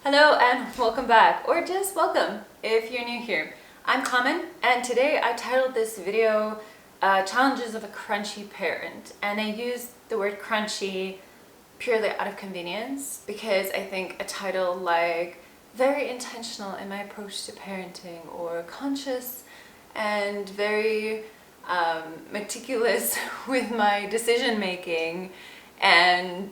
Hello and welcome back, or just welcome if you're new here. I'm Common, and today I titled this video Challenges of a Crunchy Parent, and I used the word crunchy purely out of convenience because I think a title like very intentional in my approach to parenting, or conscious and very meticulous with my decision making, and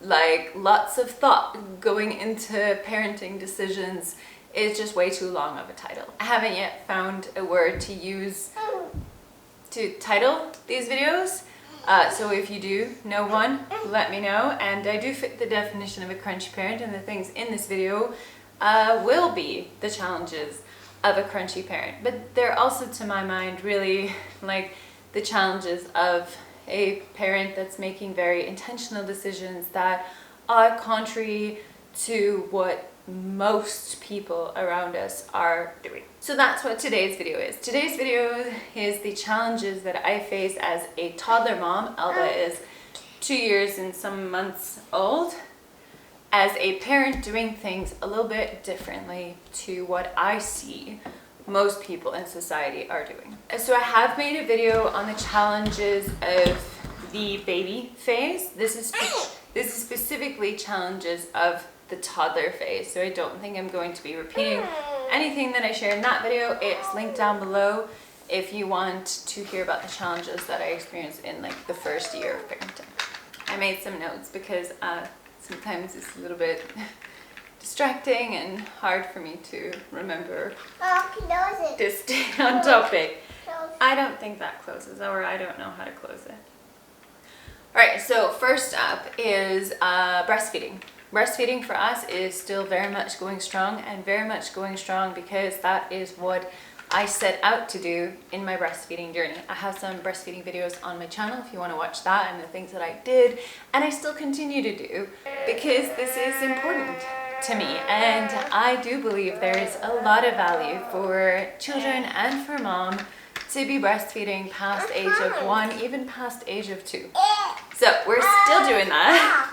like lots of thought going into parenting decisions is just way too long of a title. I haven't yet found a word to use to title these videos, so if you do know one, let me know. And I do fit the definition of a crunchy parent, and the things in this video will be the challenges of a crunchy parent, but they're also, to my mind, really like the challenges of a parent that's making very intentional decisions that are contrary to what most people around us are doing. So that's what today's video is. Today's video is the challenges that I face as a toddler mom. Alba is 2 years and some months old. As a parent doing things a little bit differently to what I see most people in society are doing. So I have made a video on the challenges of the baby phase. This is specifically challenges of the toddler phase. So I don't think I'm going to be repeating anything that I shared in that video. It's linked down below if you want to hear about the challenges that I experienced in like the first year of parenting. I made some notes because sometimes it's a little bit distracting and hard for me to remember to stay on topic. I don't think that closes, or I don't know how to close it. Alright, so first up is breastfeeding. Breastfeeding for us is still very much going strong, and very much going strong because that is what I set out to do in my breastfeeding journey. I have some breastfeeding videos on my channel if you want to watch that, and the things that I did and I still continue to do, because this is important to me, and I do believe there is a lot of value for children and for mom to be breastfeeding past age of 1, even past age of 2. So we're still doing that.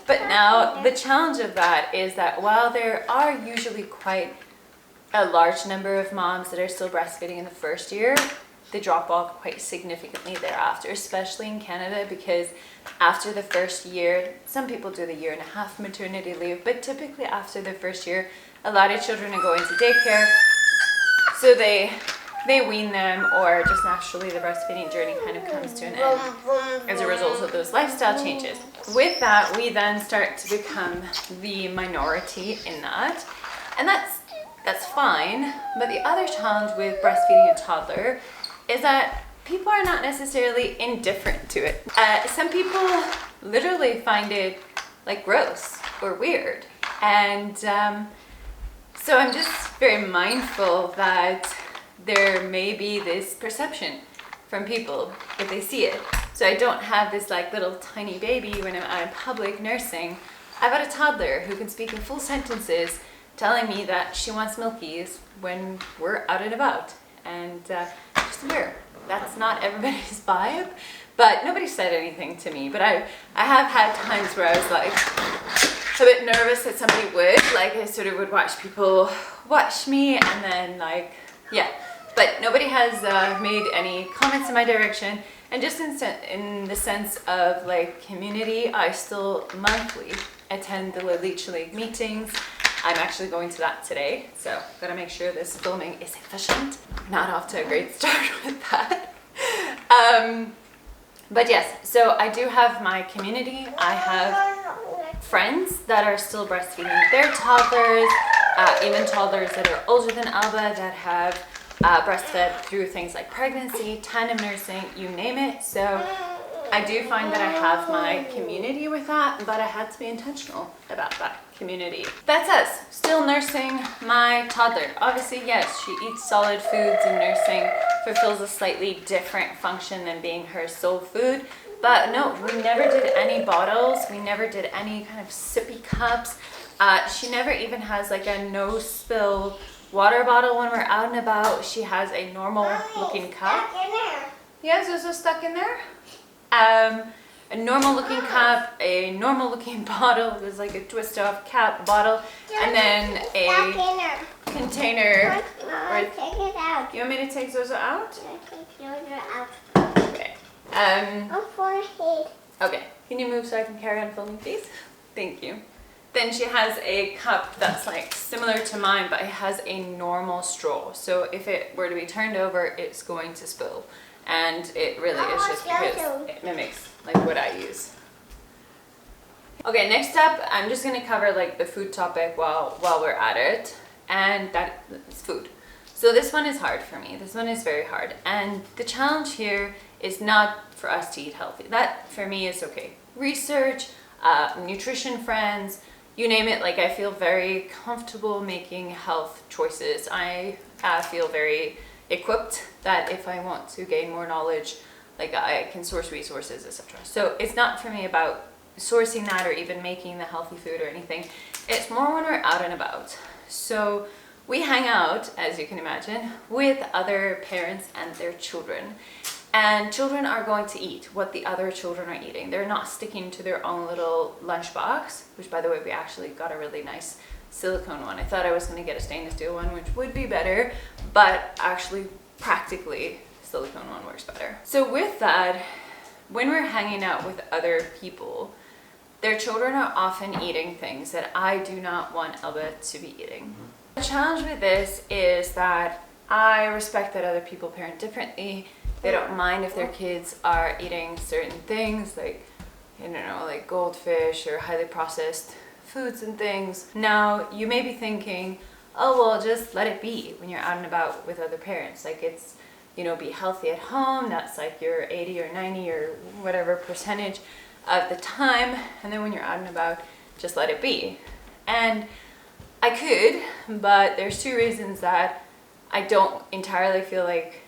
But now the challenge of that is that while there are usually quite a large number of moms that are still breastfeeding in the first year, they drop off quite significantly thereafter, especially in Canada, because after the first year, some people do the 1.5 year maternity leave, but typically after the first year, a lot of children are going to daycare, so they wean them, or just naturally the breastfeeding journey kind of comes to an end as a result of those lifestyle changes. With that, we then start to become the minority in that, and that's fine. But the other challenge with breastfeeding a toddler is that people are not necessarily indifferent to it. Some people literally find it like gross or weird, and so I'm just very mindful that there may be this perception from people if they see it. So I don't have this like little tiny baby when I'm out in public nursing. I've got a toddler who can speak in full sentences telling me that she wants milkies when we're out and about, and just aware that's not everybody's vibe. But nobody said anything to me, but I have had times where I was like a bit nervous that somebody would, like, I sort of would watch people watch me, and then like, yeah, but nobody has made any comments in my direction. And just in the sense of like community, I still monthly attend the Leech League meetings. I'm actually going to that today, so gotta make sure this filming is efficient. Not off to a great start with that. But yes, so I do have my community. I have friends that are still breastfeeding their toddlers, even toddlers that are older than Alba that have breastfed through things like pregnancy, tandem nursing, you name it. So I do find that I have my community with that, but I had to be intentional about that community. That's us, still nursing my toddler. Obviously, yes, she eats solid foods, and nursing fulfills a slightly different function than being her sole food. But no, we never did any bottles. We never did any kind of sippy cups. She never even has like a no spill water bottle when we're out and about. She has a normal looking cup. Yeah, Zuzu stuck in there. a normal looking cup, a normal looking bottle, there's like a twist off cap bottle, and then a container. Take it out. You want me to take those out? Take those out. Okay. Okay. Can you move so I can carry on filming, please? Thank you. Then she has a cup that's like similar to mine, but it has a normal straw. So if it were to be turned over, it's going to spill. And it really is just because it mimics like what I use. Okay, next up, I'm just gonna cover like the food topic while we're at it. And that is food. So this one is hard for me. This one is very hard. And the challenge here is not for us to eat healthy. That for me is okay. Research, nutrition friends, you name it, like I feel very comfortable making health choices. I feel very equipped that if I want to gain more knowledge, like I can source resources, etc. So it's not for me about sourcing that or even making the healthy food or anything. It's more when we're out and about. So we hang out, as you can imagine, with other parents and their children. And children are going to eat what the other children are eating. They're not sticking to their own little lunchbox, which by the way, we actually got a really nice silicone one. I thought I was gonna get a stainless steel one, which would be better, but actually practically silicone one works better. So with that, when we're hanging out with other people, their children are often eating things that I do not want Elba to be eating. The challenge with this is that I respect that other people parent differently. They don't mind if their kids are eating certain things like, I don't know, like goldfish or highly processed foods and things. Now, you may be thinking, oh, well, just let it be when you're out and about with other parents. Like it's, you know, be healthy at home. That's like your 80 or 90 or whatever percentage of the time. And then when you're out and about, just let it be. And I could, but there's two reasons that I don't entirely feel like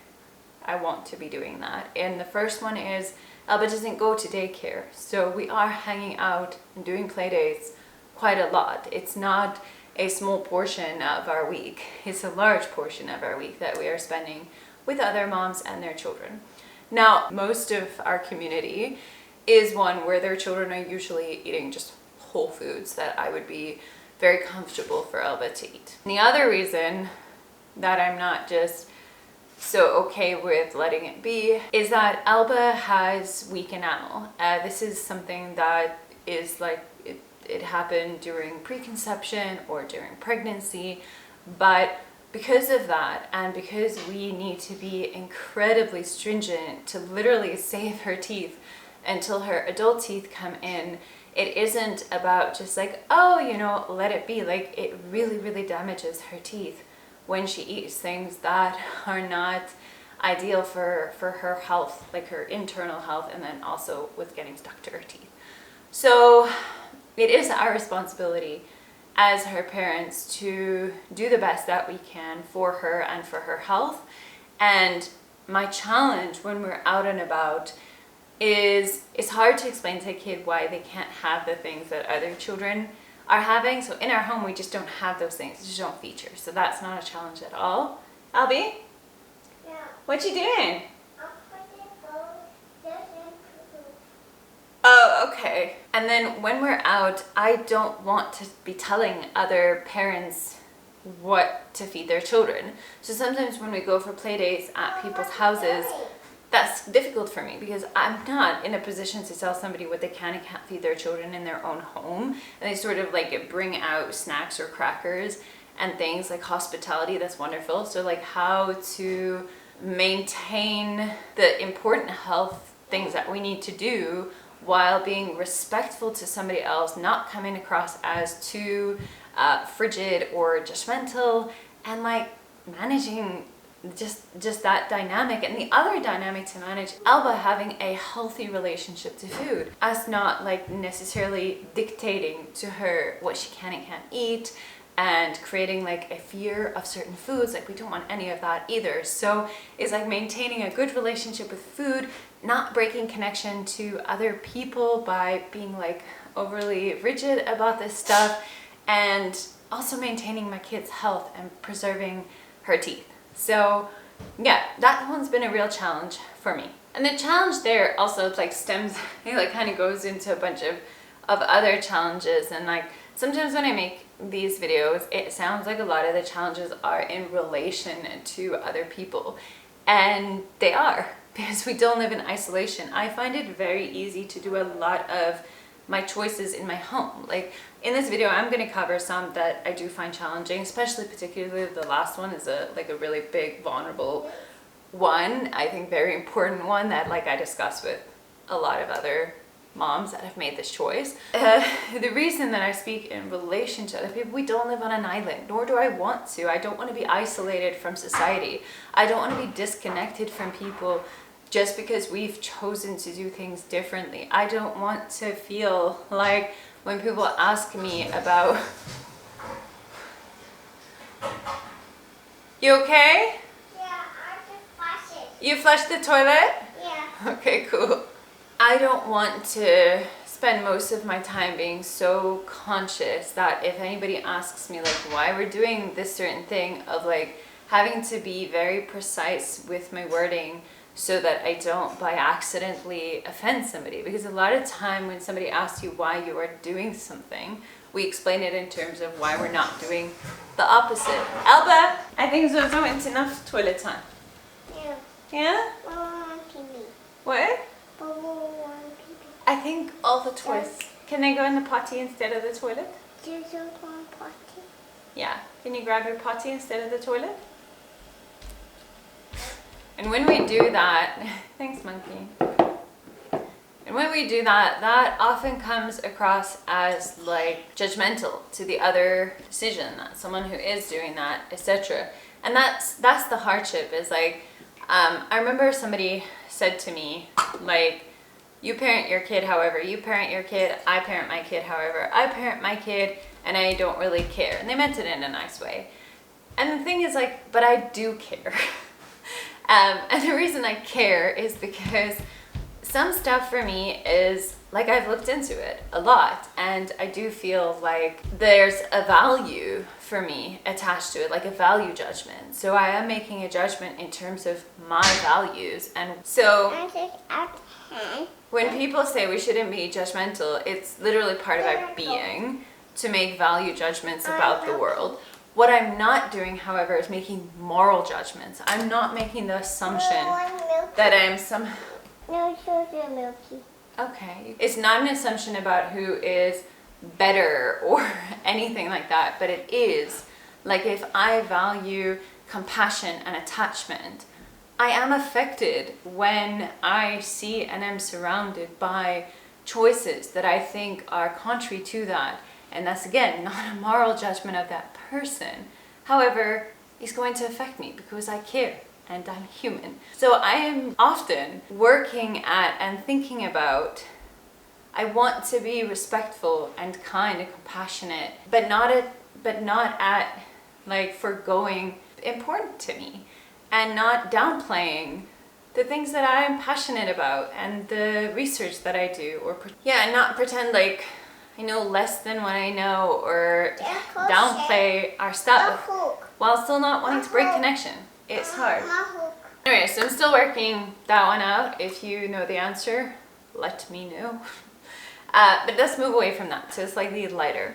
I want to be doing that. And the first one is Elba doesn't go to daycare. So we are hanging out and doing play dates quite a lot. It's not a small portion of our week. It's a large portion of our week that we are spending with other moms and their children. Now, most of our community is one where their children are usually eating just whole foods that I would be very comfortable for Elba to eat. And the other reason that I'm not just so okay with letting it be is that Elba has weak enamel. This is something that is like, it happened during preconception or during pregnancy, but because of that and because we need to be incredibly stringent to literally save her teeth until her adult teeth come in, it isn't about just like, oh, you know, let it be. Like it really, really damages her teeth when she eats things that are not ideal for her health, like her internal health, and then also with getting stuck to her teeth. So it is our responsibility as her parents to do the best that we can for her and for her health. And my challenge when we're out and about is it's hard to explain to a kid why they can't have the things that other children are having. So in our home, we just don't have those things. They just don't feature. So that's not a challenge at all. Albie? Yeah. What you doing? I'm putting both in. Oh, okay. And then when we're out, I don't want to be telling other parents what to feed their children. So sometimes when we go for play dates at people's houses, that's difficult for me because I'm not in a position to tell somebody what they can and can't feed their children in their own home. And they sort of like bring out snacks or crackers and things like hospitality. That's wonderful. So like how to maintain the important health things that we need to do while being respectful to somebody else, not coming across as too frigid or judgmental, and like managing just that dynamic. And the other dynamic to manage, Elba having a healthy relationship to food, us not like necessarily dictating to her what she can and can't eat and creating like a fear of certain foods. Like we don't want any of that either. So it's like maintaining a good relationship with food, not breaking connection to other people by being like overly rigid about this stuff, and also maintaining my kid's health and preserving her teeth. So yeah, that one's been a real challenge for me. And the challenge there also like stems, it like kind of goes into a bunch of other challenges. And like sometimes when I make these videos, it sounds like a lot of the challenges are in relation to other people. And they are, because we don't live in isolation. I find it very easy to do a lot of my choices in my home. Like in this video, I'm going to cover some that I do find challenging, especially particularly the last one is a really big, vulnerable one. I think very important one that like I discuss with a lot of other moms that have made this choice. The reason that I speak in relation to other people, we don't live on an island, nor do I want to. I don't want to be isolated from society. I don't want to be disconnected from people just because we've chosen to do things differently. I don't want to feel like when people ask me about, you okay? Yeah, I just flushed it. You flushed the toilet? Yeah. Okay, cool. I don't want to spend most of my time being so conscious that if anybody asks me like why we're doing this certain thing, of like having to be very precise with my wording so that I don't by accidentally offend somebody. Because a lot of time when somebody asks you why you are doing something, we explain it in terms of why we're not doing the opposite. Alba, I think it's enough toilet time. Yeah. Yeah? TV. What? TV. I think all the toys, can they go in the potty instead of the toilet? There's one potty. Yeah. Can you grab your potty instead of the toilet? And when we do that, thanks monkey. And when we do that, that often comes across as like judgmental to the other decision, that someone who is doing that, etc. And that's the hardship, is like, I remember somebody said to me, like, you parent your kid however you parent your kid, I parent my kid however I parent my kid, and I don't really care. And they meant it in a nice way. And the thing is like, but I do care. And the reason I care is because some stuff for me is, like, I've looked into it a lot, and I do feel like there's a value for me attached to it, like a value judgment. So I am making a judgment in terms of my values. And so when people say we shouldn't be judgmental, it's literally part of our being to make value judgments about the world. What I'm not doing, however, is making moral judgments. I'm not making the assumption that I'm some... No sugar, Milky. Okay. It's not an assumption about who is better or anything like that, but it is. Like, if I value compassion and attachment, I am affected when I see and am surrounded by choices that I think are contrary to that. And that's, again, not a moral judgment of that person. However, it's going to affect me because I care and I'm human. So I am often working at and thinking about, I want to be respectful and kind and compassionate, but not at like forgoing important to me, and not downplaying the things that I am passionate about and the research that I do, or and not pretend like I know less than what I know, or downplay our stuff while still not wanting to break connection. It's hard. Anyway, so I'm still working that one out. If you know the answer, let me know. But let's move away from that to slightly lighter.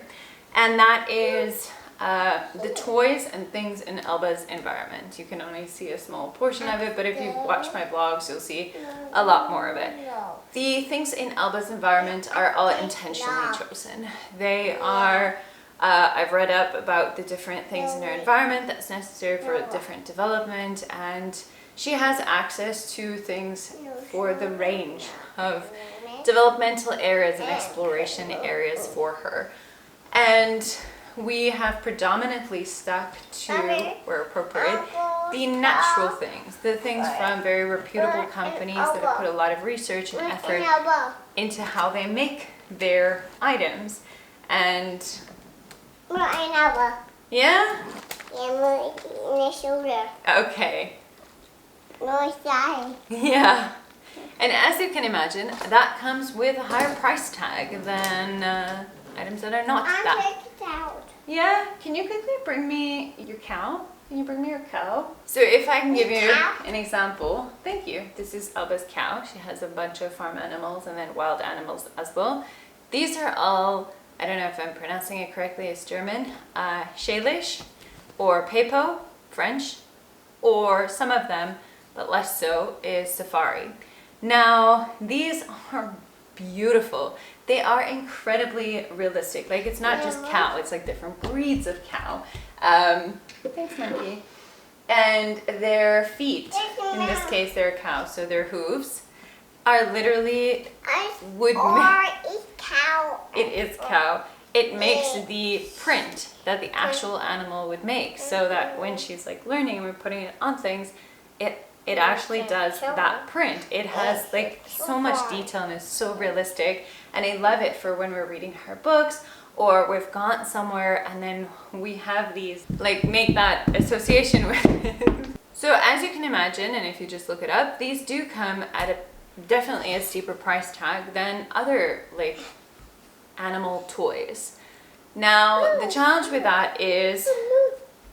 And that is the toys and things in Elba's environment. You can only see a small portion of it, but if you watch my vlogs, you'll see a lot more of it. The things in Elba's environment are all intentionally chosen. They are, I've read up about the different things in her environment that's necessary for different development, and she has access to things for the range of developmental areas and exploration areas for her. And we have predominantly stuck to, where appropriate, the natural things, the things from very reputable companies that have put a lot of research and effort into how they make their items. And yeah? Okay. Yeah. And as you can imagine, that comes with a higher price tag than items that are not that. Out. Yeah? Can you quickly bring me your cow? Can you bring me your cow? So if I can give you an example, thank you. This is Alba's cow. She has a bunch of farm animals and then wild animals as well. These are all, I don't know if I'm pronouncing it correctly, it's German, Schälisch or Pepo, French, or some of them, but less so, is Safari. Now, these are beautiful. They are incredibly realistic. Like, it's not just cow, it's like different breeds of cow. Thanks, monkey. And their feet, in this case they're a cow, so their hooves are literally would it's cow. it is cow. It makes the print that the actual animal would make, so that when she's like learning and we're putting it on things, it actually does that print. It has like so much detail and is so realistic, and I love it for when we're reading her books or we've gone somewhere and then we have these, like, make that association with it. So as you can imagine, and if you just look it up, these do come at definitely a steeper price tag than other like animal toys. Now the challenge with that is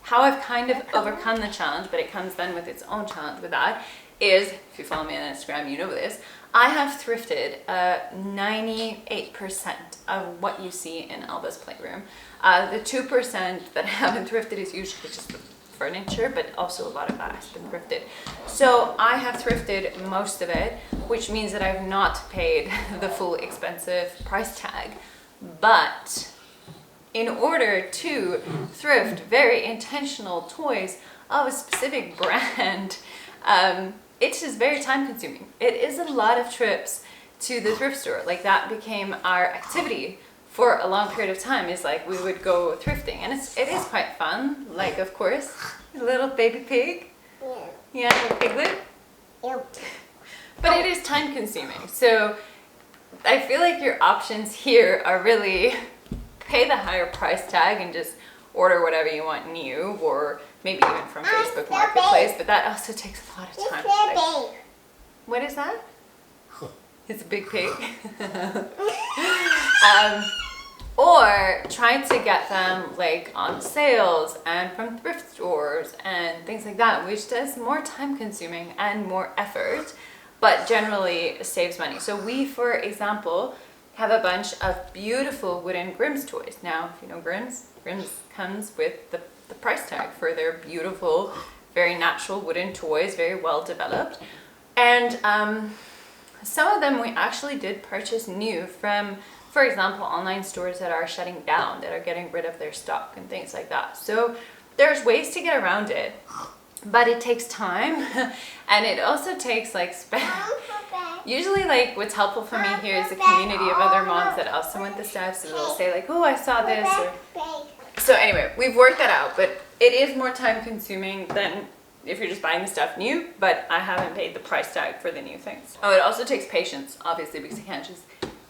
how I've kind of overcome the challenge, but it comes then with its own challenge with that, is, if you follow me on Instagram, you know this, I have thrifted 98% of what you see in Alba's playroom. The 2% that I haven't thrifted is usually just the furniture, but also a lot of that has been thrifted. So I have thrifted most of it, which means that I've not paid the full expensive price tag. But in order to thrift very intentional toys of a specific brand, it's just very time consuming. It is a lot of trips to the thrift store. Like, that became our activity for a long period of time, is like we would go thrifting, and it is quite fun. Like, of course, a little baby pig. Yeah, a piglet. But it is time consuming. So I feel like your options here are really pay the higher price tag and just order whatever you want new, or maybe even from Facebook Marketplace, but that also takes a lot of time. Like, what is that? It's a big pig. Or try to get them like on sales and from thrift stores and things like that, which does more time consuming and more effort, but generally saves money. So we, for example, have a bunch of beautiful wooden Grimm's toys. Now, if you know Grimm's comes with the price tag for their beautiful, very natural wooden toys, very well developed. And some of them we actually did purchase new from, for example, online stores that are shutting down, that are getting rid of their stock and things like that. So there's ways to get around it, but it takes time. And it also takes like usually, like, what's helpful for me here is a community of other moms that also went the steps, and they'll say like, oh, I saw this, or... So anyway, we've worked that out, but it is more time consuming than if you're just buying the stuff new, but I haven't paid the price tag for the new things. Oh, it also takes patience, obviously, because I can't just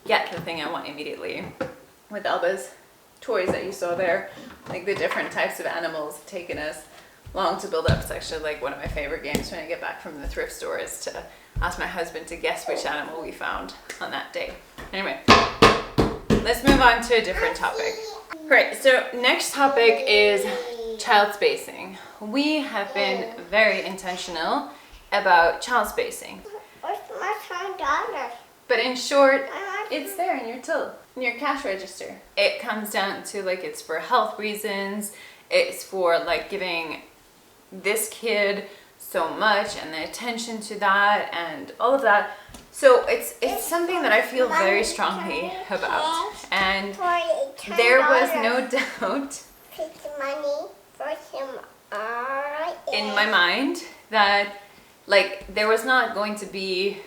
get the thing I want immediately. With Alba's toys that you saw there, like the different types of animals have taken us long to build up. It's actually like one of my favorite games when I get back from the thrift store, is to ask my husband to guess which animal we found on that day. Anyway, let's move on to a different topic. Great, so next topic is child spacing. We have been very intentional about child spacing. Where's my $10? But in short, it's there in your till, in your cash register. It comes down to like, it's for health reasons, it's for like giving this kid so much and the attention to that and all of that. So it's something that I feel very strongly about, and there was no doubt in my mind that like there was not going to be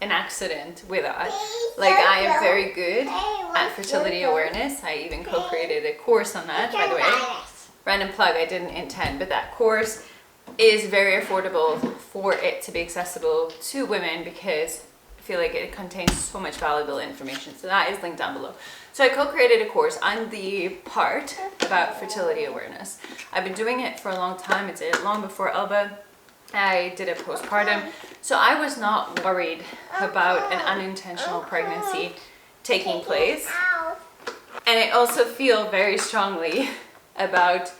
an accident with that. Like, I am very good at fertility awareness. I even co-created a course on that, by the way. Random plug, I didn't intend, but that course is very affordable for it to be accessible to women, because I feel like it contains so much valuable information. So that is linked down below. So I co-created a course on the part about fertility awareness. I've been doing it for a long time. It's long before Alba. I did it postpartum. So I was not worried about an unintentional pregnancy taking place. And I also feel very strongly about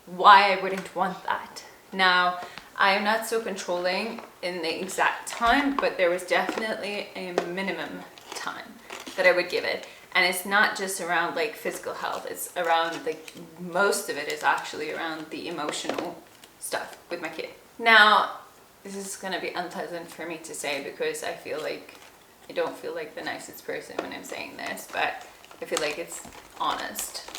why I wouldn't want that. Now, I am not so controlling in the exact time, but there was definitely a minimum time that I would give it. And it's not just around like physical health, it's around like most of it is actually around the emotional stuff with my kid. Now, this is gonna be unpleasant for me to say because I don't feel like the nicest person when I'm saying this, but I feel like it's honest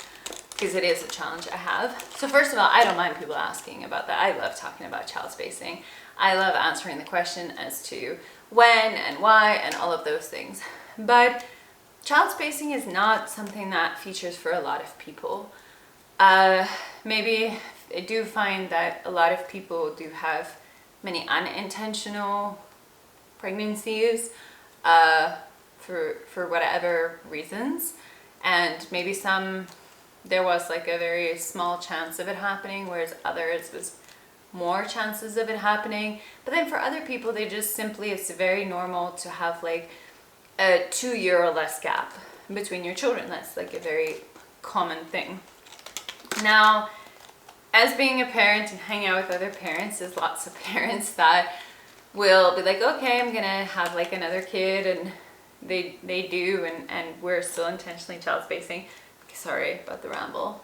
because it is a challenge I have. So first of all, I don't mind people asking about that. I love talking about child spacing. I love answering the question as to when and why and all of those things. But child spacing is not something that features for a lot of people. Maybe I do find that a lot of people do have many unintentional pregnancies for whatever reasons, and maybe there was like a very small chance of it happening, whereas others was more chances of it happening. But then for other people, it's very normal to have like a 2-year or less gap between your children. That's like a very common thing. Now, as being a parent and hanging out with other parents, there's lots of parents that will be like, okay, I'm gonna have like another kid, and they do, and we're still intentionally child spacing. Sorry about the ramble.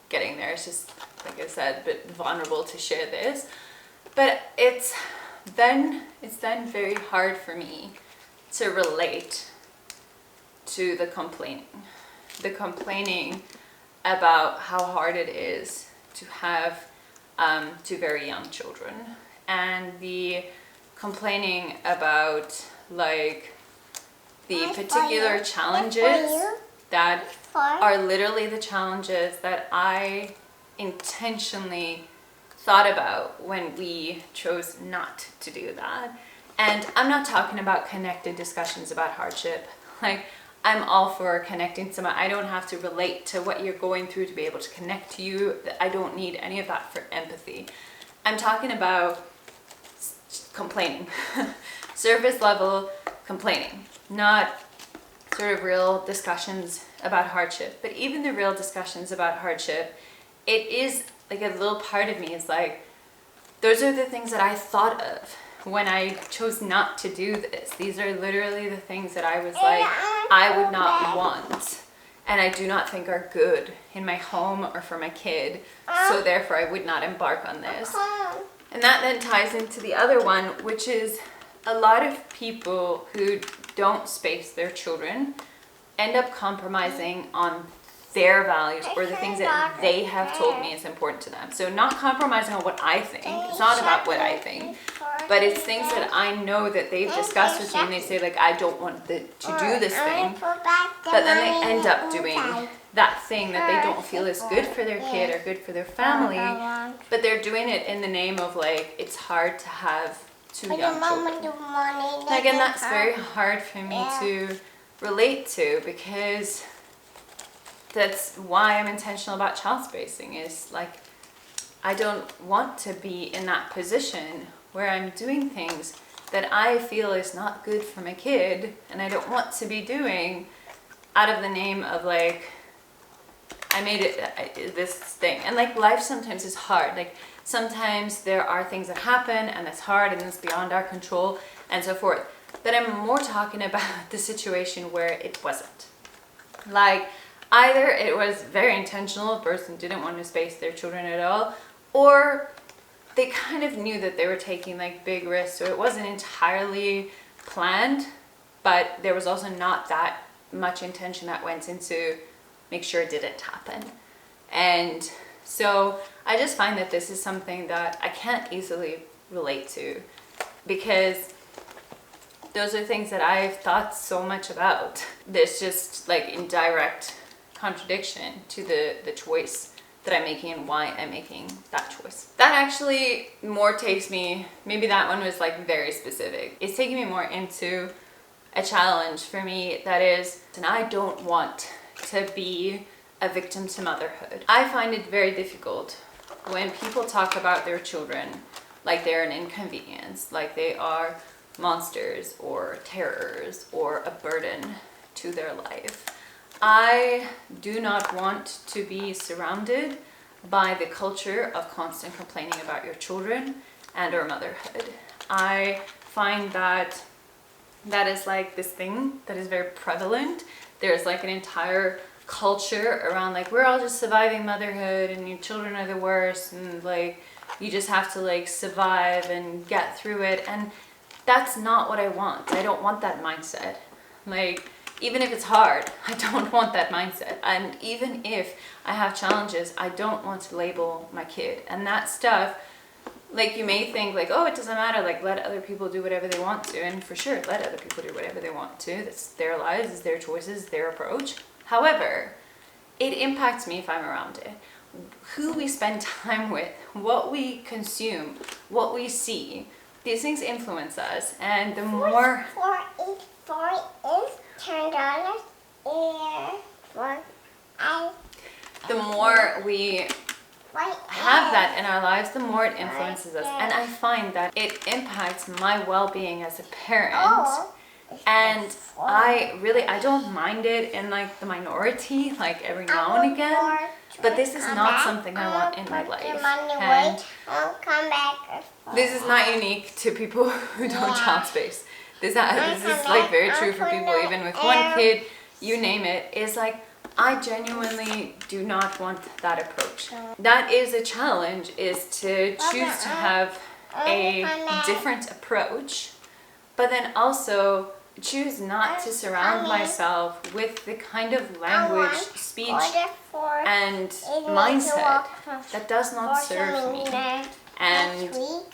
Getting there, it's just, like I said, a bit vulnerable to share this. But it's then very hard for me to relate to the complaining. The complaining about how hard it is to have two very young children. And the complaining about like the particular challenges that are literally the challenges that I intentionally thought about when we chose not to do that. And I'm not talking about connected discussions about hardship. Like, I'm all for connecting to I don't have to relate to what you're going through to be able to connect to you. I don't need any of that for empathy. I'm talking about complaining. Surface level complaining, not sort of real discussions about hardship. But even the real discussions about hardship, it is like a little part of me is like, those are the things that I thought of when I chose not to do this. These are literally the things that I was like, I would not want, and I do not think are good in my home or for my kid, so therefore I would not embark on this. And that then ties into the other one, which is a lot of people who don't space their children end up compromising on their values or the things that they have told me is important to them. So not compromising on what I think. It's not about what I think, but it's things that I know that they've discussed with me, and they say like, I don't want to do this thing, but then they end up doing that thing that they don't feel is good for their kid or good for their family, but they're doing it in the name of like, it's hard to have two young children. And again, that's very hard for me to relate to, because that's why I'm intentional about child spacing. Is like, I don't want to be in that position where I'm doing things that I feel is not good for my kid, and I don't want to be doing out of the name of like, I made it this thing. And like, life sometimes is hard. Like, sometimes there are things that happen and that's hard and it's beyond our control and so forth. But I'm more talking about the situation where it wasn't. Like, either it was very intentional, a person didn't want to space their children at all, or they kind of knew that they were taking like big risks, so it wasn't entirely planned, but there was also not that much intention that went into make sure it didn't happen. And so I just find that this is something that I can't easily relate to, because those are things that I've thought so much about. There's just like in direct contradiction to the choice that I'm making and why I'm making that choice. That actually more takes me, maybe that one was like very specific. It's taking me more into a challenge for me that is, and I don't want to be a victim to motherhood. I find it very difficult when people talk about their children like they're an inconvenience, like they are monsters or terrors or a burden to their life. I do not want to be surrounded by the culture of constant complaining about your children and or motherhood. I find that is like this thing that is very prevalent. There's like an entire culture around like we're all just surviving motherhood and your children are the worst and like you just have to like survive and get through it, and that's not what I want. I don't want that mindset. Like even if it's hard, I don't want that mindset. And even if I have challenges, I don't want to label my kid. And that stuff, like you may think like, oh, it doesn't matter, like let other people do whatever they want to. And for sure, let other people do whatever they want to. That's their lives, it's their choices, their approach. However, it impacts me if I'm around it. Who we spend time with, what we consume, what we see, these things influence us. And the more... The more we have that in our lives, the more it influences us. And I find that it impacts my well-being as a parent. And I don't mind it in like the minority, like every now and again. But this is not something I want in my life. And this is not unique to people who don't child space. This is like very true for people, even with one kid, you name it, is like, I genuinely do not want that approach. That is a challenge, is to choose to have a different approach, but then also choose not to surround myself with the kind of language, speech, and mindset that does not serve me. And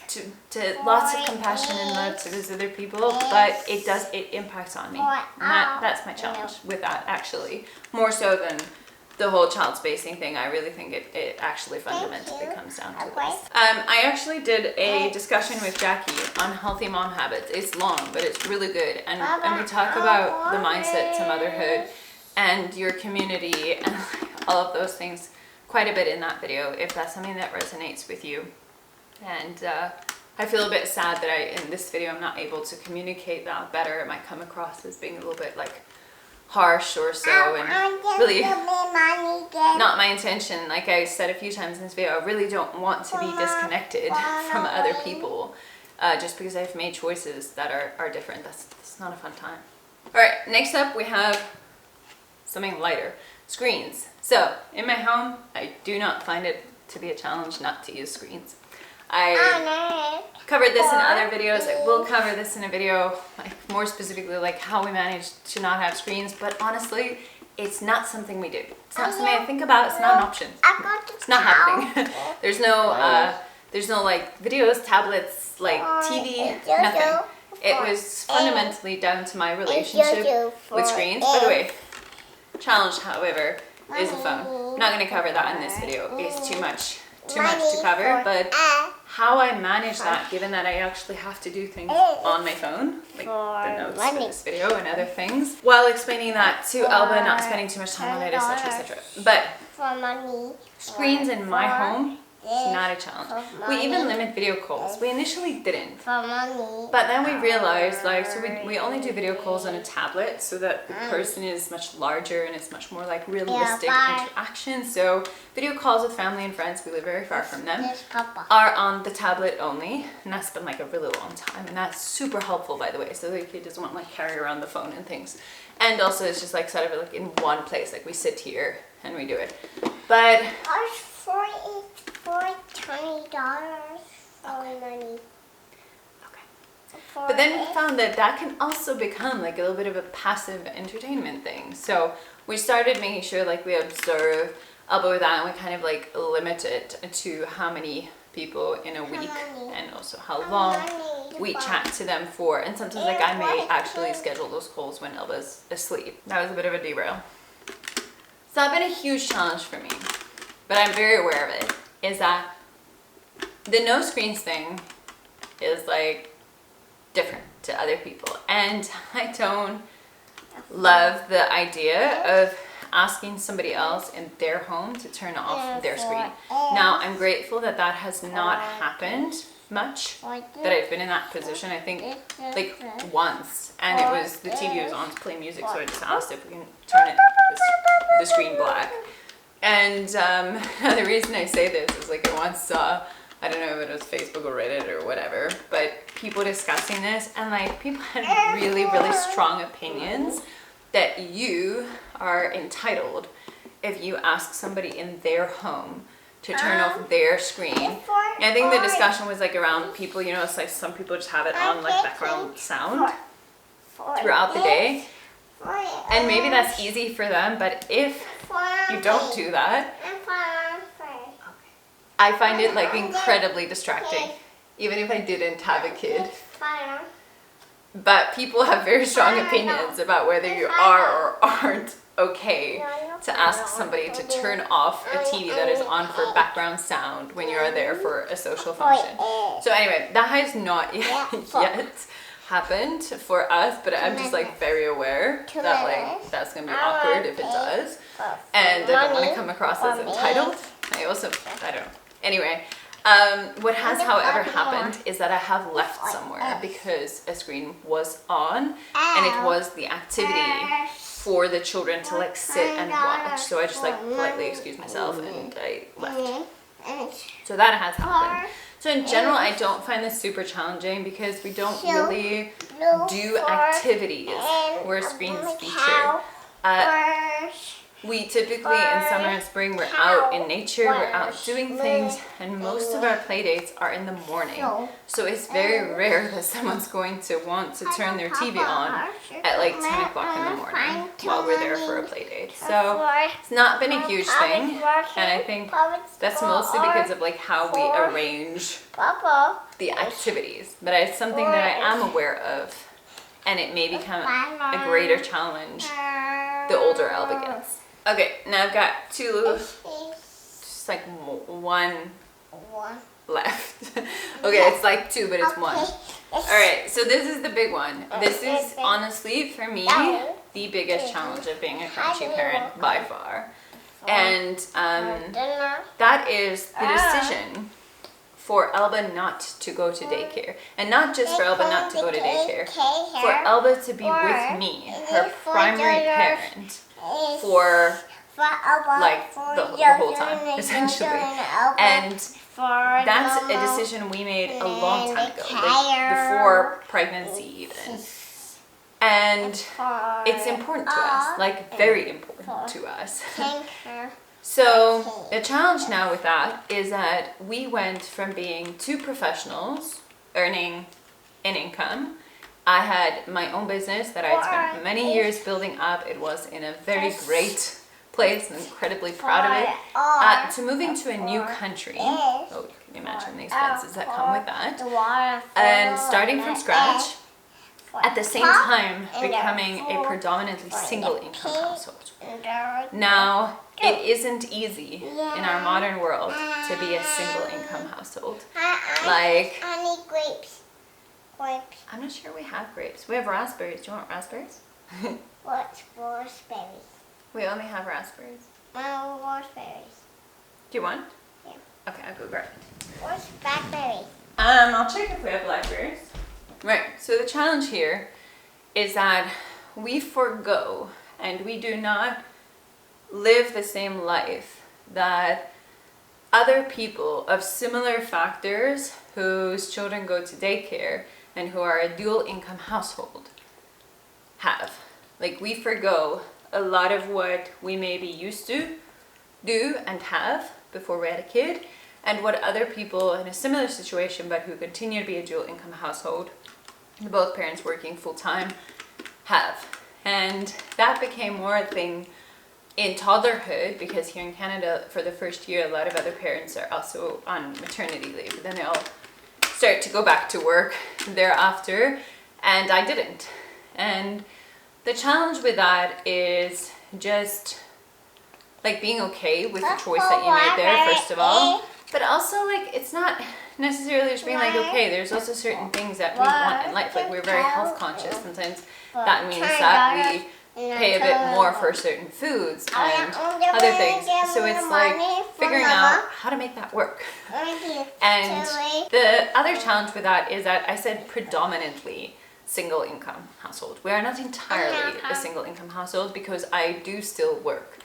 to lots of compassion and love to those other people, but it impacts on me. And that's my challenge with that, actually. More so than the whole child spacing thing. I really think it actually fundamentally comes down to this. I actually did a discussion with Jackie on healthy mom habits. It's long, but it's really good. And we talk about the mindset to motherhood and your community and all of those things quite a bit in that video, if that's something that resonates with you. And I feel a bit sad that in this video I'm not able to communicate that better. It might come across as being a little bit like harsh or so, and really not my intention. Like I said a few times in this video, I really don't want to be disconnected from other people just because I've made choices that are different. That's not a fun time. All right, next up we have something lighter, screens. So in my home, I do not find it to be a challenge not to use screens. I covered this in other videos. I will cover this in a video, like more specifically like how we manage to not have screens, but honestly, it's not something we do. It's not something I think about. It's not an option. It's not happening. There's no like videos, tablets, like TV, nothing. It was fundamentally down to my relationship with screens. By the way, challenge, however, is a phone. I'm not going to cover that in this video. It's too much to cover, but how I manage that, given that I actually have to do things on my phone, like the notes for this video and other things, while explaining that to Elba, not spending too much time on it, etc., etc. But screens in my home, it's not a challenge. We even limit video calls. We initially didn't, but then we realized, like, so we only do video calls on a tablet so that the person is much larger and it's much more like realistic interaction. So video calls with family and friends, we live very far from them, are on the tablet only, and that's been like a really long time, and that's super helpful, by the way, so the kid doesn't want to like carry around the phone and things. And also it's just like sort of like in one place, like we sit here and we do it. But for $20 money. Okay. But then we found that can also become like a little bit of a passive entertainment thing. So we started making sure like we observe Elba with that, and we kind of like limit it to how many people in a week and also how long we chat to them for. And sometimes like I may actually schedule those calls when Elba's asleep. That was a bit of a derail. So that's been a huge challenge for me, but I'm very aware of it, is that the no screens thing is like different to other people. And I don't love the idea of asking somebody else in their home to turn off their screen. Now, I'm grateful that that has not happened much, that I've been in that position. I think like once, and it was the TV was on to play music, so I just asked if we can turn the screen black. And the reason I say this is like I once saw, I don't know if it was Facebook or Reddit or whatever, but people discussing this, and like people had really, really strong opinions that you are entitled if you ask somebody in their home to turn off their screen. And I think the discussion was like around people, you know, it's like some people just have it on like background sound throughout the day. And maybe that's easy for them, but if you don't do that, I find it like incredibly distracting, even if I didn't have a kid. But people have very strong opinions about whether you are or aren't okay to ask somebody to turn off a TV that is on for background sound when you are there for a social function. So anyway, that has not yet happened for us, but I'm just like very aware that like that's gonna be awkward if it does, and I don't want to come across as entitled. I don't know. Anyway, what has however happened is that I have left somewhere because a screen was on and it was the activity for the children to like sit and watch. So I just like politely excused myself and I left. So that has happened. So in general, I don't find this super challenging because we don't really do activities where screens feature. We typically in summer and spring, we're out in nature, we're out doing things, and most of our play dates are in the morning. So it's very rare that someone's going to want to turn their TV on at like 10 o'clock in the morning while we're there for a play date. So it's not been a huge thing, and I think that's mostly because of like how we arrange the activities. But it's something that I am aware of, and it may become a greater challenge the older Elba gets. Okay, now I've got just like one left. Okay, it's like two, but it's one. Alright, so this is the big one. This is honestly, for me, the biggest challenge of being a crunchy parent by far. And that is the decision for Elba not to go to daycare. And not just for Elba not to go to daycare, for Elba to be with me, her primary parent, for like the whole time, essentially. And that's a decision we made a long time ago, like before pregnancy even. And it's important to us, like very important to us. So the challenge now with that is that we went from being two professionals earning an income. I had my own business that I had spent many years building up. It was in a very great place. I'm incredibly proud of it. To moving to a new country. Oh, can you imagine the expenses that come with that? And starting from scratch, at the same time becoming a predominantly single income household. Now, it isn't easy in our modern world to be a single income household. Like, I need grapes. I'm not sure we have grapes. We have raspberries. Do you want raspberries? What's raspberries? We only have raspberries. Raspberries. Do you want? Yeah. Okay, I'll go grab it. What's blackberries? I'll check if we have blackberries. Right, so the challenge here is that we forgo and we do not live the same life that other people of similar factors whose children go to daycare and who are a dual income household have. Like, we forgo a lot of what we may be used to do and have before we had a kid, and what other people in a similar situation but who continue to be a dual income household, both parents working full-time, have. And that became more a thing in toddlerhood, because here in Canada for the first year a lot of other parents are also on maternity leave, but then they all start to go back to work thereafter, and I didn't. And the challenge with that is just like being okay with the choice that you made there, first of all, but also like it's not necessarily just being like, okay, there's also certain things that we want in life. Like, we're very health conscious. Sometimes that means that we pay a bit more for certain foods and other things. So it's like figuring out how to make that work. And the other challenge with that is that I said predominantly single income household. We are not entirely a single income household because I do still work.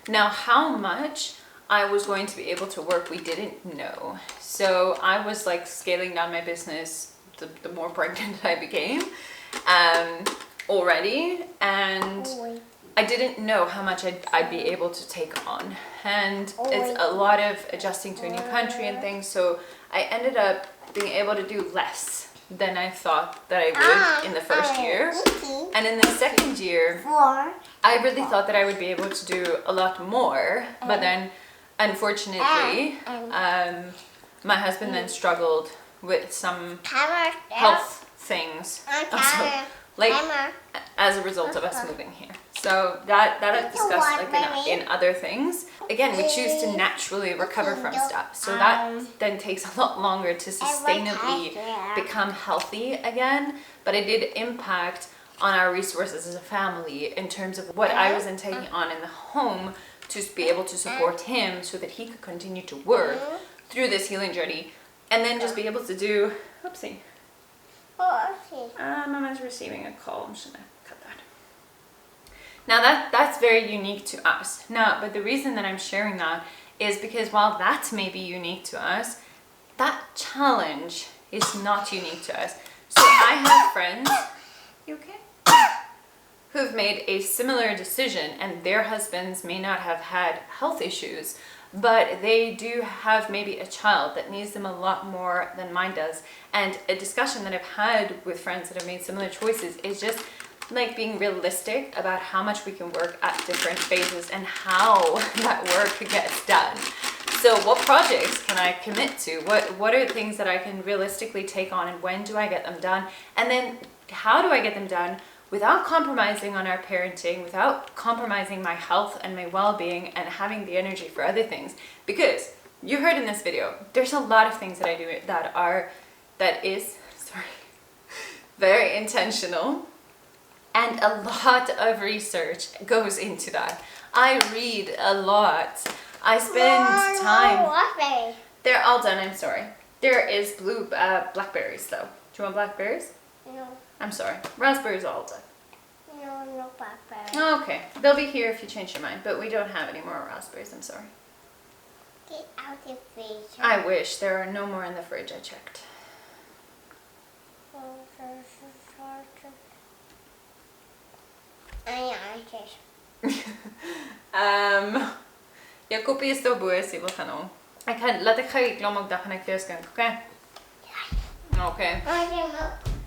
Now, how much I was going to be able to work, we didn't know. So I was like scaling down my business the more pregnant I became already. And I didn't know how much I'd be able to take on. And it's a lot of adjusting to a new country and things. So I ended up being able to do less than I thought that I would in the first year. And in the second year, I really thought that I would be able to do a lot more. But then, unfortunately, my husband then struggled with some health things. Also, like as a result of us moving here. So that I've discussed like in other things. Again, we choose to naturally recover from stuff. So that then takes a lot longer to sustainably become healthy again. But it did impact on our resources as a family in terms of what I was then taking on in the home to be able to support him so that he could continue to work through this healing journey. And then just be able to do, oopsie. Mama's receiving a call. I'm just gonna cut that. Now that's very unique to us. Now, but the reason that I'm sharing that is because while that may be unique to us, that challenge is not unique to us. So I have friends, you okay? Who've made a similar decision, and their husbands may not have had health issues, but they do have maybe a child that needs them a lot more than mine does. And a discussion that I've had with friends that have made similar choices is just like being realistic about how much we can work at different phases and how that work gets done. So what projects can I commit to? What are the things that I can realistically take on, and when do I get them done? And then how do I get them done without compromising on our parenting, without compromising my health and my well-being, and having the energy for other things? Because you heard in this video, there's a lot of things that I do that is very intentional, and a lot of research goes into that. I read a lot. I spend time. They're all done, I'm sorry. There is blackberries though. Do you want blackberries? No. I'm sorry. Raspberries are all done. No blackberries. Oh, okay. They'll be here if you change your mind, but we don't have any more raspberries, I'm sorry. Get out the freezer. I wish. There are no more in the fridge, I checked. Jag kopieer sto boos die wil gaan om. Laat ek gou die klomp dag en ek vir jou skink, okay? Okay.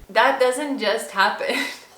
That doesn't just happen.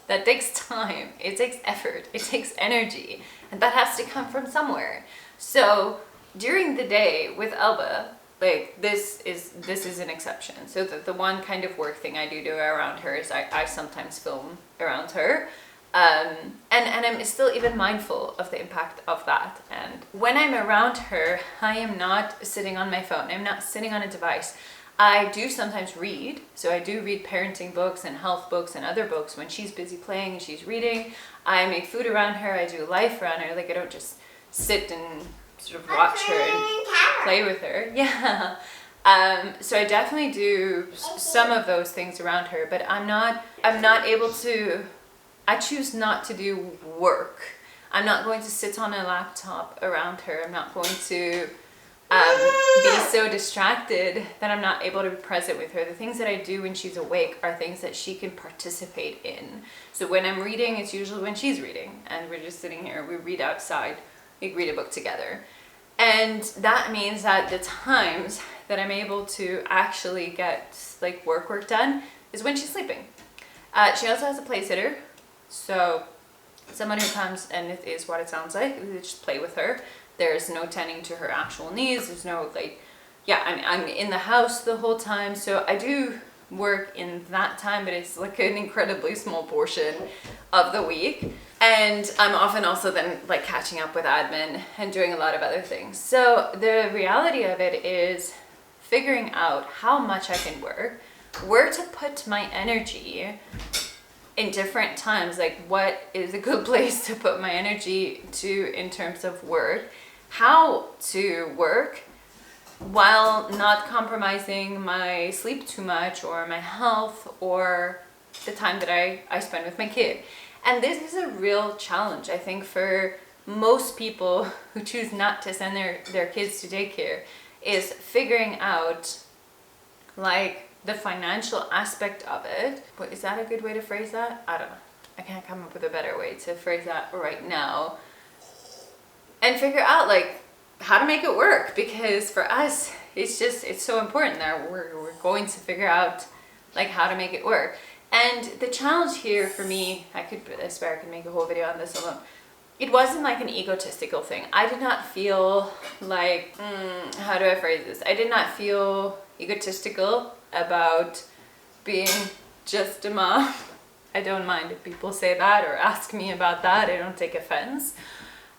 That takes time. It takes effort. It takes energy. And that has to come from somewhere. So during the day with Elba, like this is an exception. So the one kind of work thing I do around her is I sometimes film around her. And I'm still even mindful of the impact of that. And when I'm around her, I am not sitting on my phone. I'm not sitting on a device. I do sometimes read. So I do read parenting books and health books and other books when she's busy playing and she's reading. I make food around her. I do life around her. Like I don't just sit and sort of watch her and play with her. Yeah. So I definitely do some of those things around her, but I'm not able to. I choose not to do work. I'm not going to sit on a laptop around her. I'm not going to be so distracted that I'm not able to be present with her. The things that I do when she's awake are things that she can participate in. So when I'm reading, it's usually when she's reading and we're just sitting here. We read outside. We read a book together. And that means that the times that I'm able to actually get like work done is when she's sleeping. She also has a play sitter. So someone who comes, and it is what it sounds like, they just play with her. There's no tending to her actual needs. There's no like, yeah, I'm in the house the whole time. So I do work in that time, but it's like an incredibly small portion of the week. And I'm often also then like catching up with admin and doing a lot of other things. So the reality of it is figuring out how much I can work, where to put my energy in different times, like what is a good place to put my energy to in terms of work, how to work while not compromising my sleep too much or my health or the time that I spend with my kid. And this is a real challenge, I think, for most people who choose not to send their kids to daycare is figuring out like the financial aspect of it. But is that a good way to phrase that? I don't know. I can't come up with a better way to phrase that right now. And figure out like how to make it work, because for us it's so important that we're going to figure out like how to make it work. And the challenge here for me, I swear I could make a whole video on this alone. It wasn't like an egotistical thing. I did not feel like, how do I phrase this? I did not feel egotistical about being just a mom. I don't mind if people say that or ask me about that. I don't take offense.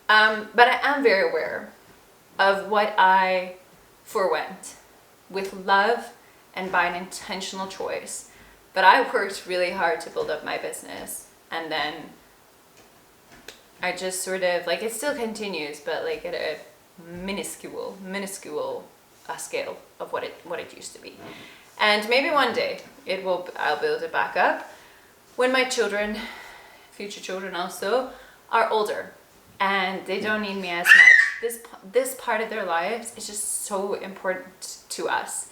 But I am very aware of what I forewent with love and by an intentional choice. But I worked really hard to build up my business, and then I just sort of like, it still continues, but like at a minuscule scale of what it used to be. And maybe one day I'll build it back up when my children, future children also, are older and they don't need me as much. This part of their lives is just so important to us.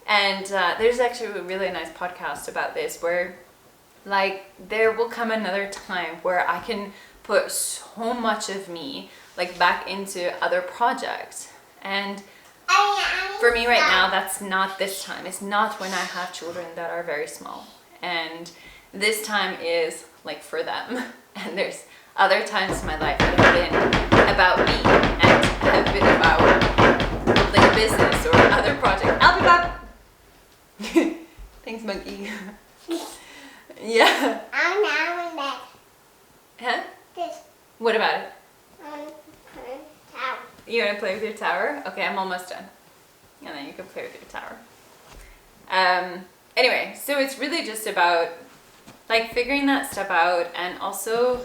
And there's actually a really nice podcast about this, where like there will come another time where I can put so much of me like back into other projects. And for me right now, that's not this time. It's not when I have children that are very small. And this time is like for them. And there's other times in my life that have been about me and have been about building a business or other projects. I'll be back. Thanks, monkey. Yeah. I'm now in bed. Huh? This. What about it? Tower. You want to play with your tower? Okay, I'm almost done. And then you can play with your tower. Anyway, so it's really just about like figuring that stuff out, and also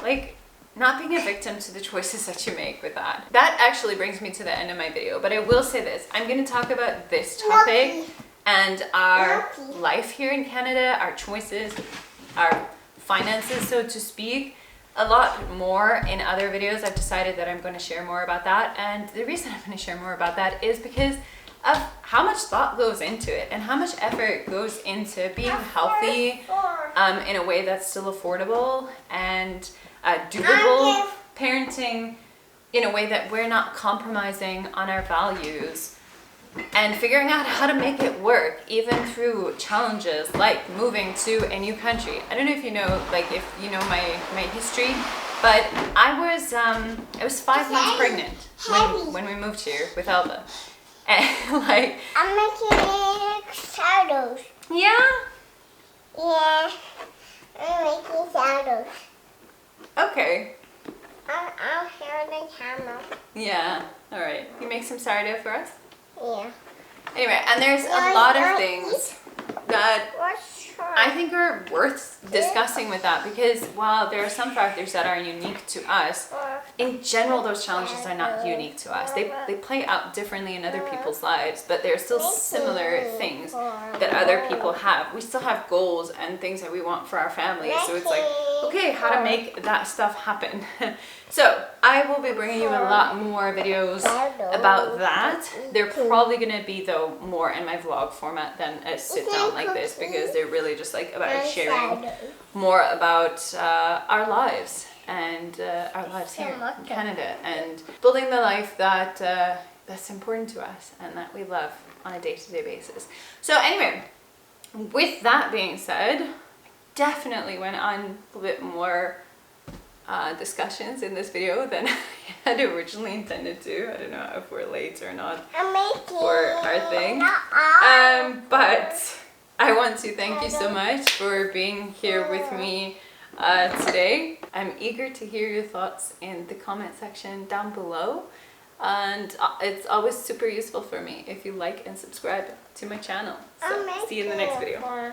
like not being a victim to the choices that you make with that. That actually brings me to the end of my video, but I will say this. I'm going to talk about this topic and our life here in Canada, our choices, our finances, so to speak, a lot more in other videos. I've decided that I'm going to share more about that, and the reason I'm going to share more about that is because of how much thought goes into it and how much effort goes into being healthy in a way that's still affordable and doable, parenting in a way that we're not compromising on our values, and figuring out how to make it work even through challenges like moving to a new country. I don't know if you know, like if you know my history, but I was 5 months pregnant when we moved here with Elva. And like I'm making shadows. Yeah? Yeah. I'm making shadows. Okay. I'll share the camera. Yeah. Alright. You make some sourdough for us? Yeah. Anyway, and there's a lot of things that I think are worth discussing with that, because while there are some factors that are unique to us, in general those challenges are not unique to us. They play out differently in other people's lives, but there are still similar things that other people have. We still have goals and things that we want for our family, so it's like, okay, how to make that stuff happen. So I will be bringing you a lot more videos about that. They're probably going to be, though, more in my vlog format than a sit down like this, because they're really just like about sharing more about our lives and our lives here in Canada, and building the life that that's important to us and that we love on a day-to-day basis. So anyway, with that being said, I definitely went on a bit more discussions in this video than I had originally intended to. I don't know if we're late or not for our thing. But I want to thank you so much for being here with me today. I'm eager to hear your thoughts in the comment section down below. And it's always super useful for me if you like and subscribe to my channel. So see you in the next video.